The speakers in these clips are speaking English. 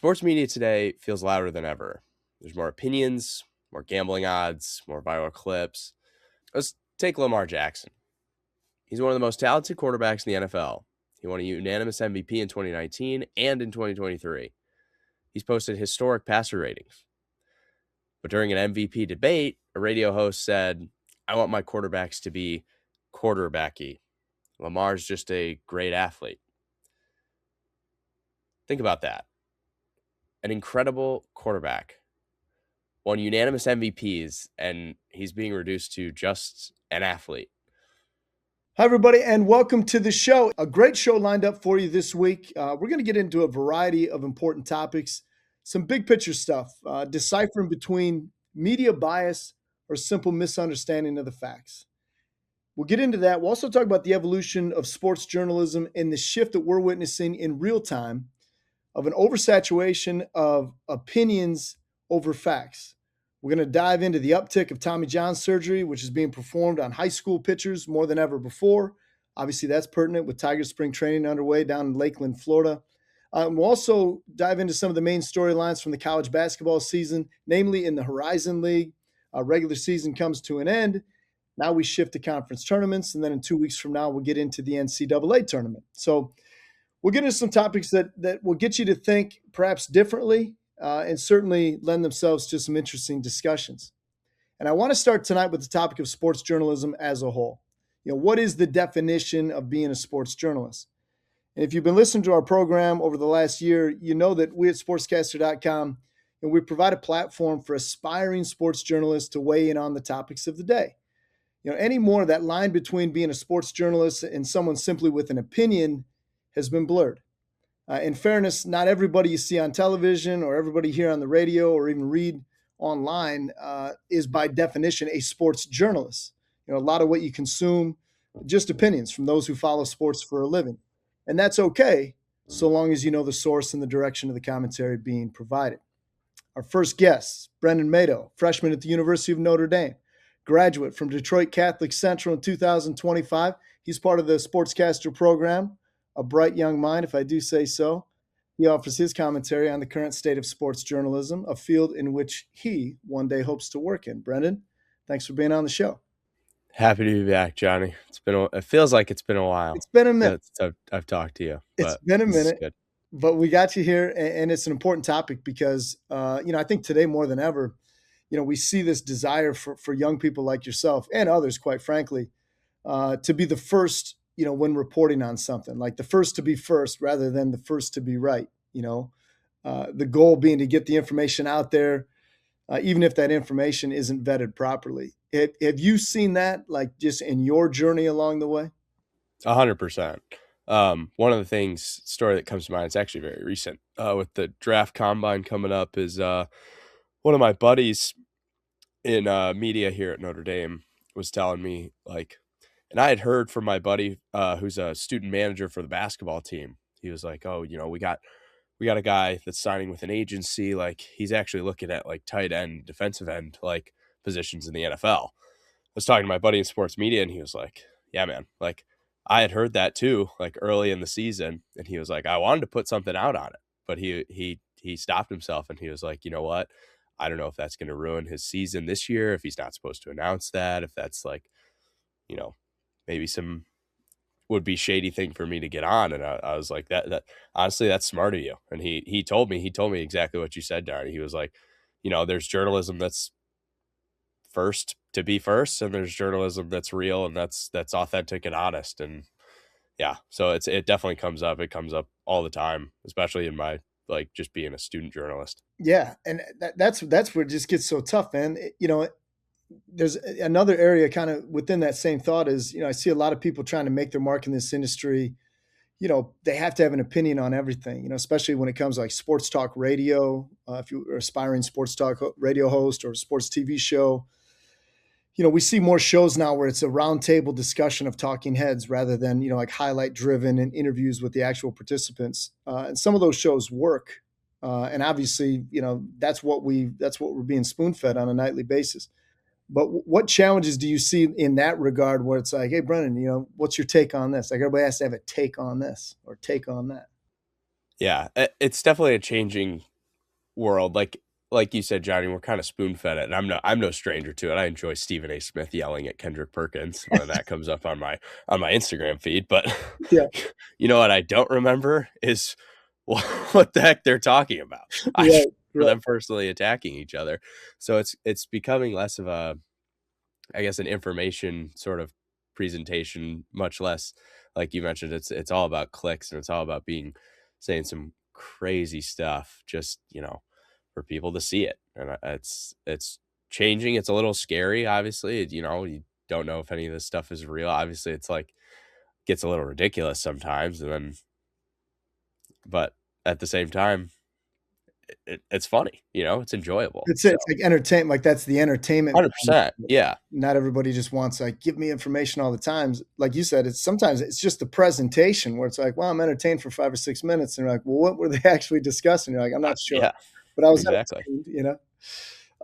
Sports media today feels louder than ever. There's more opinions, more gambling odds, more viral clips. Let's take Lamar Jackson. He's one of the most talented quarterbacks in the NFL. He won a unanimous MVP in 2019 and in 2023. He's posted historic passer ratings. But during an MVP debate, a radio host said, "I want my quarterbacks to be quarterbacky. Lamar's just a great athlete." Think about that. An incredible quarterback won unanimous MVPs, and he's being reduced to just an athlete. Hi, everybody, and welcome to the show. A great show lined up for you this week. We're going to get into a variety of important topics, some big picture stuff, deciphering between media bias or simple misunderstanding of the facts. We'll get into that. We'll also talk about the evolution of sports journalism and the shift that we're witnessing in real time of an oversaturation of opinions over facts. We're going to dive into the uptick of Tommy John surgery, which is being performed on high school pitchers more than ever before. Obviously, that's pertinent with Tiger spring training underway down in Lakeland, Florida. We'll also dive into some of the main storylines from the college basketball season, namely in the Horizon League. Regular season comes to an end. Now we shift to conference tournaments, and then in 2 weeks from now, we'll get into the NCAA tournament. So we'll get into some topics that will get you to think perhaps differently, and certainly lend themselves to some interesting discussions. And I want to start tonight with the topic of sports journalism as a whole. What is the definition of being a sports journalist? And if you've been listening to our program over the last year, you know that we at SportsCaster.com, and we provide a platform for aspiring sports journalists to weigh in on the topics of the day. Anymore, that line between being a sports journalist and someone simply with an opinion has been blurred. In fairness, not everybody you see on television or everybody hear on the radio or even read online is by definition a sports journalist. A lot of what you consume, just opinions from those who follow sports for a living. And that's okay, so long as you know the source and the direction of the commentary being provided. Our first guest, Brendan Mato, freshman at the University of Notre Dame, graduate from Detroit Catholic Central in 2025. He's part of the SportsCaster program. A bright young mind, if I do say so. He offers his commentary on the current state of sports journalism, a field in which he one day hopes to work in. Brendan, thanks for being on the show. Happy to be back, Johnny. It feels like it's been a while. It's been a minute. I've talked to you. It's been a minute, but we got you here, and it's an important topic because, I think today more than ever, we see this desire for young people like yourself and others, quite frankly, to be the first, when reporting on something, like the first to be first rather than the first to be right. The goal being to get the information out there, even if that information isn't vetted properly. Have you seen that, like just in your journey along the way? 100%. One of the story that comes to mind, it's actually very recent, with the draft combine coming up, is one of my buddies in media here at Notre Dame was telling me, and I had heard from my buddy who's a student manager for the basketball team. He was like, "Oh, we got a guy that's signing with an agency. Like, he's actually looking at tight end, defensive end, positions in the NFL." I was talking to my buddy in sports media, and he was like, "Yeah, man. I had heard that too, early in the season." And he was like, "I wanted to put something out on it," but he stopped himself, and he was like, "You know what? I don't know if that's going to ruin his season this year, if he's not supposed to announce that, if that's maybe some would be shady thing for me to get on." And I was like, that honestly, that's smart of you. And he told me exactly what you said, Darny. He was like, there's journalism that's first to be first, and there's journalism that's real and that's authentic and honest. And yeah, so it definitely comes up. It comes up all the time, especially in my just being a student journalist. Yeah, and that's where it just gets so tough, man. There's another area kind of within that same thought is, I see a lot of people trying to make their mark in this industry. They have to have an opinion on everything, especially when it comes like sports talk radio. If you're aspiring sports talk radio host or a sports TV show, we see more shows now where it's a roundtable discussion of talking heads rather than, like highlight driven and interviews with the actual participants. And some of those shows work. And obviously, that's what we're being spoon fed on a nightly basis. But what challenges do you see in that regard where it's like, "Hey, Brendan, what's your take on this?" Like, everybody has to have a take on this or take on that. Yeah, it's definitely a changing world, like you said, Johnny, we're kind of spoon fed it, and I'm no stranger to it. I enjoy Stephen A. Smith yelling at Kendrick Perkins when that comes up on my Instagram feed. But Yeah, you know what I don't remember is what the heck they're talking about. I just right, remember right. them personally attacking each other. So it's becoming less of a, I guess, an information sort of presentation, much less like you mentioned. It's all about clicks, and it's all about saying some crazy stuff, just for people to see it. And it's changing. It's a little scary, obviously. You don't know if any of this stuff is real. Obviously, it's like gets a little ridiculous sometimes, and then but at the same time, it's funny. It's enjoyable. It's So it's like entertainment. Like that's the entertainment. 100%, yeah, Not everybody just wants like give me information all the time. Like you said, it's sometimes it's just the presentation where it's like, well, I'm entertained for 5 or 6 minutes, and you're like, well, what were they actually discussing? You're like, I'm not sure, yeah, but I was exactly. entertained.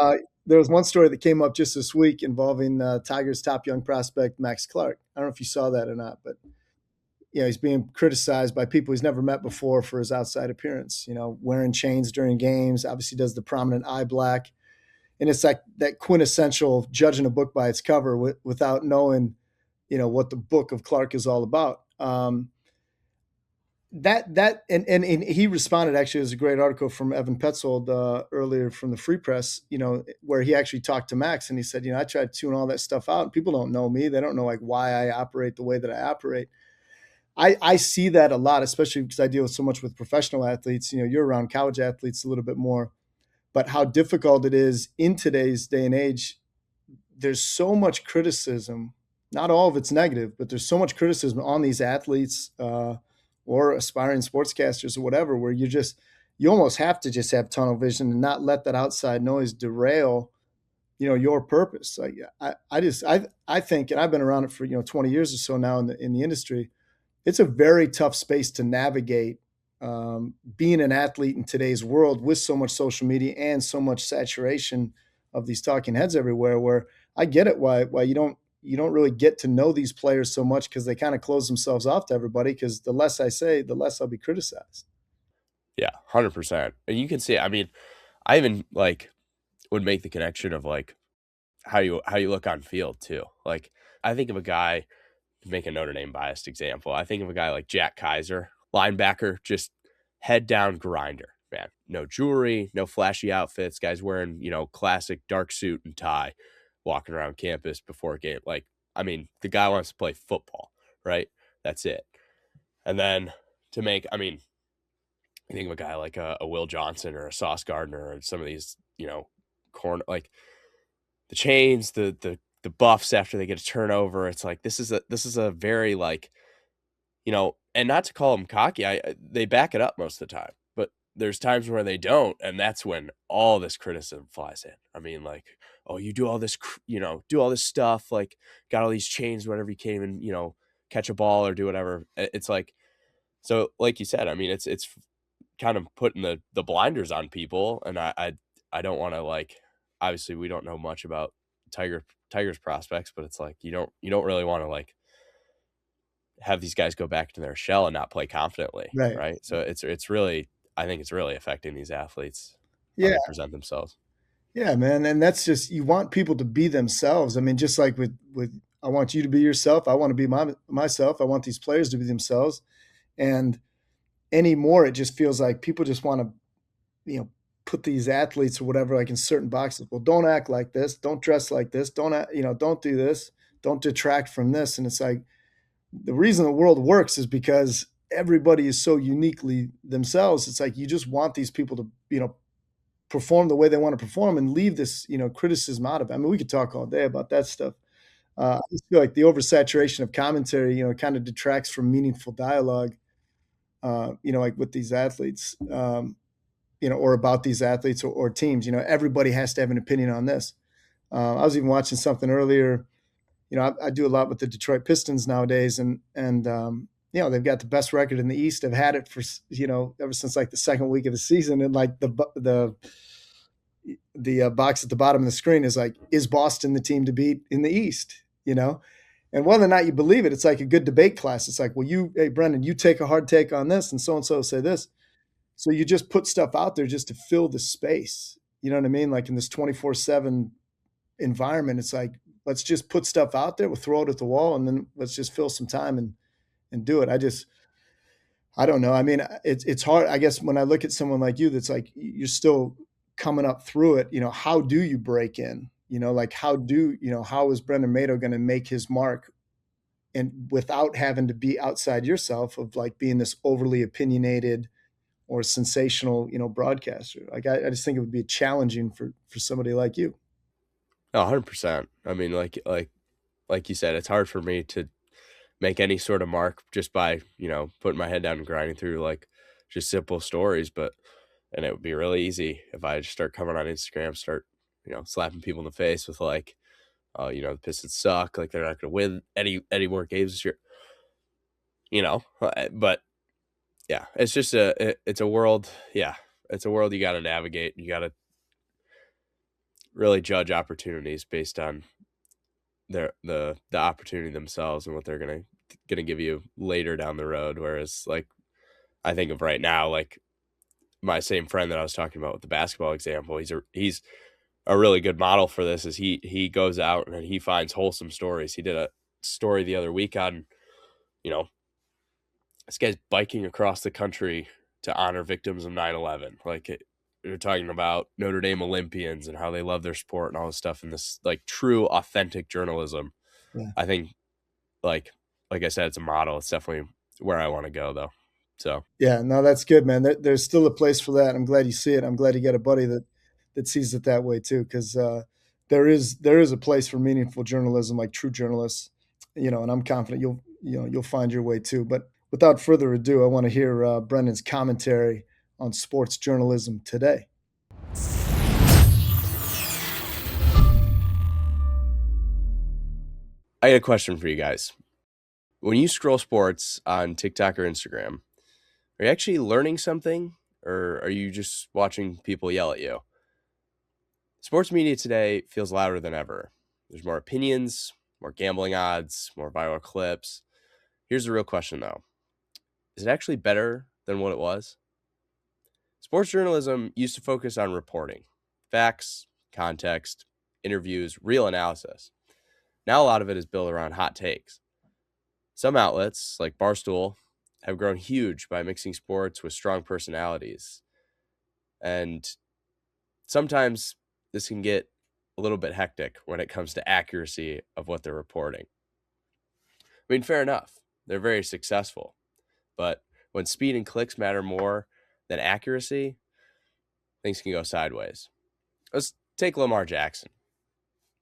Uh, there was one story that came up just this week involving Tigers' top young prospect Max Clark. I don't know if you saw that or not, but he's being criticized by people he's never met before for his outside appearance. Wearing chains during games. Obviously, does the prominent eye black, and it's like that quintessential judging a book by its cover without knowing, what the book of Clark is all about. And he responded. Actually, there's a great article from Evan Petzold earlier from the Free Press, where he actually talked to Max, and he said, I try to tune all that stuff out. People don't know me; they don't know like why I operate the way that I operate. I see that a lot, especially because I deal so much with professional athletes. You're around college athletes a little bit more, but how difficult it is in today's day and age. There's so much criticism. Not all of it's negative, but there's so much criticism on these athletes or aspiring sportscasters or whatever, where you almost have to just have tunnel vision and not let that outside noise derail, your purpose. Like I think, and I've been around it for 20 years or so now in the industry. It's a very tough space to navigate, being an athlete in today's world with so much social media and so much saturation of these talking heads everywhere. Where I get it, why you don't really get to know these players so much, because they kind of close themselves off to everybody. Because the less I say, the less I'll be criticized. Yeah, 100%. And you can see, I mean, I even like would make the connection of like how you look on field too. Like I think of a guy, to make a Notre Dame biased example. I think of a guy like Jack Kaiser, linebacker, just head down grinder, man. No jewelry, no flashy outfits. Guys wearing, classic dark suit and tie, walking around campus before a game. Like, I mean, the guy wants to play football, right? That's it. And then I mean, you think of a guy like a Will Johnson or a Sauce Gardner or some of these, corner, like the chains, the buffs after they get a turnover. It's like this is a very like, and not to call them cocky. They back it up most of the time, but there's times where they don't, and that's when all this criticism flies in. I mean, like, oh, you do all this, do all this stuff, like got all these chains, whatever you can't even, catch a ball or do whatever. It's like, so like you said, I mean, it's kind of putting the blinders on people, and I don't want to like, obviously we don't know much about Tigers prospects, but it's like you don't really want to like have these guys go back to their shell and not play confidently, Right. right? So it's really, I think it's really affecting these athletes, how Yeah. they present themselves. Yeah, man. And that's just, you want people to be themselves. I mean, just like with I want you to be yourself. I want to be myself. I want these players to be themselves. And anymore, it just feels like people just want to, you know, put these athletes or whatever like in certain boxes. Well, don't act like this. Don't dress like this. Don't do this. Don't detract from this. And it's like the reason the world works is because everybody is so uniquely themselves. It's like you just want these people to, perform the way they want to perform and leave this, criticism out of it. I mean, we could talk all day about that stuff. I just feel like the oversaturation of commentary, kind of detracts from meaningful dialogue, like with these athletes, or about these athletes or teams. Everybody has to have an opinion on this. I was even watching something earlier. I do a lot with the Detroit Pistons nowadays, and they've got the best record in the East. They've had it for ever since like the second week of the season, and like the box at the bottom of the screen is like, is Boston the team to beat in the East? And whether or not you believe it, it's like a good debate class. It's like, well, hey, Brendan, you take a hard take on this, and so say this. So you just put stuff out there just to fill the space. You know what I mean? Like in this 24/7 environment, it's like, let's just put stuff out there. We'll throw it at the wall and then let's just fill some time and do it. I don't know. I mean, it's hard. I guess when I look at someone like you, that's like you're still coming up through it. How do you break in? Like how is Brendan Mato going to make his mark and without having to be outside yourself of like being this overly opinionated or sensational, broadcaster. Like I just think it would be challenging for somebody like you. No, 100%. I mean, like you said, it's hard for me to make any sort of mark just by, putting my head down and grinding through like just simple stories. And it would be really easy if I just start coming on Instagram, start, slapping people in the face with like, the Pistons suck, like they're not going to win any more games this year, but yeah, it's just it's a world. Yeah. It's a world you got to navigate. You got to really judge opportunities based on the opportunity themselves and what they're gonna give you later down the road. Whereas like I think of right now, like my same friend that I was talking about with the basketball example, he's a really good model for this. Is he goes out and he finds wholesome stories. He did a story the other week on, you know, this guy's biking across the country to honor victims of 9/11. They're talking about Notre Dame Olympians and how they love their sport and all this stuff. And this like true, authentic journalism. Yeah. I think like I said, it's a model. It's definitely where I want to go though. So Yeah, no, that's good, man. There's still a place for that. I'm glad you see it. I'm glad you got a buddy that sees it that way too, because there is a place for meaningful journalism, like true journalists, and I'm confident you'll find your way too. But without further ado, I want to hear Brendan's commentary on sports journalism today. I got a question for you guys. When you scroll sports on TikTok or Instagram, are you actually learning something or are you just watching people yell at you? Sports media today feels louder than ever. There's more opinions, more gambling odds, more viral clips. Here's the real question though. Is it actually better than what it was? Sports journalism used to focus on reporting, facts, context, interviews, real analysis. Now a lot of it is built around hot takes. Some outlets, like Barstool, have grown huge by mixing sports with strong personalities. And sometimes this can get a little bit hectic when it comes to accuracy of what they're reporting. I mean, fair enough. They're very successful. But when speed and clicks matter more than accuracy, things can go sideways. Let's take Lamar Jackson.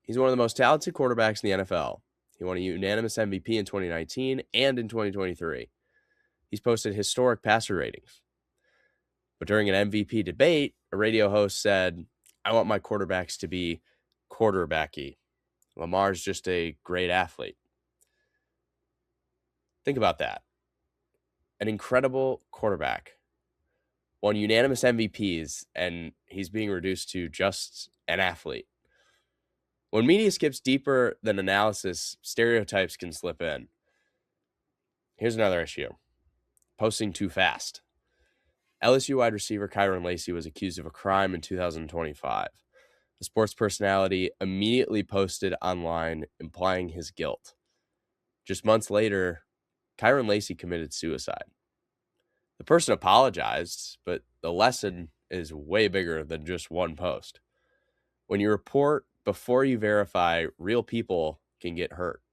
He's one of the most talented quarterbacks in the NFL. He won a unanimous MVP in 2019 and in 2023. He's posted historic passer ratings. But during an MVP debate, a radio host said, I want my quarterbacks to be quarterbacky. Lamar's just a great athlete. Think about that. An incredible quarterback won unanimous MVPs, and he's being reduced to just an athlete. When media skips deeper than analysis, stereotypes can slip in. Here's another issue. Posting too fast. LSU wide receiver Kyron Lacy was accused of a crime in 2025. A sports personality immediately posted online implying his guilt. Just months later, Kyron Lacy committed suicide. The person apologized, but the lesson is way bigger than just one post. When you report before you verify, real people can get hurt.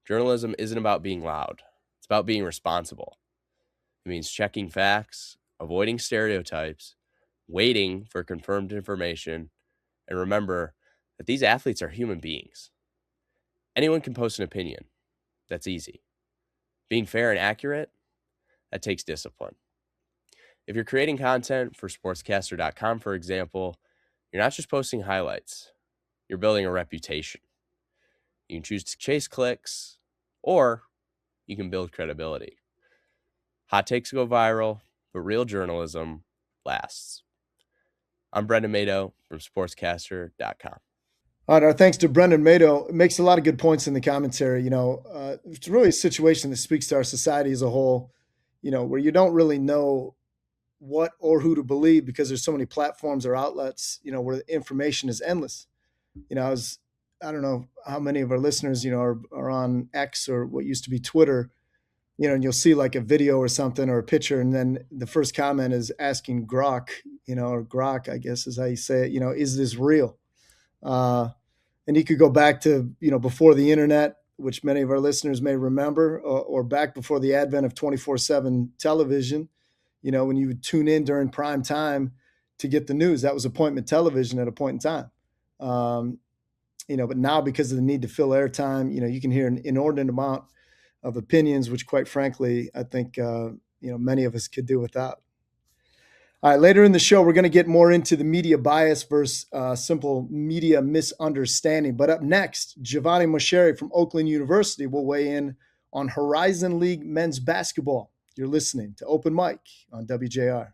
Journalism isn't about being loud. It's about being responsible. It means checking facts, avoiding stereotypes, waiting for confirmed information, and remember that these athletes are human beings. Anyone can post an opinion. That's easy. Being fair and accurate, that takes discipline. If you're creating content for SportsCaster.com, for example, you're not just posting highlights. You're building a reputation. You can choose to chase clicks, or you can build credibility. Hot takes go viral, but real journalism lasts. I'm Brendan Mato from SportsCaster.com. All right, our thanks to Brendan Mato. It makes a lot of good points in the commentary. It's really a situation that speaks to our society as a whole, where you don't really know what or who to believe because there's so many platforms or outlets, where the information is endless. I don't know how many of our listeners, are on X or what used to be Twitter, and you'll see like a video or something or a picture, and then the first comment is asking Grok, or Grok, I guess is how you say it, is this real? Uh, and you could go back to, before the internet, which many of our listeners may remember, or back before the advent of 24/7 television, when you would tune in during prime time to get the news. That was appointment television at a point in time. Um, but now because of the need to fill airtime, you can hear an inordinate amount of opinions, which quite frankly, I think, many of us could do without. All right, later in the show, we're going to get more into the media bias versus simple media misunderstanding. But up next, Giovanni Mosheri from Oakland University will weigh in on Horizon League men's basketball. You're listening to Open Mic on WJR.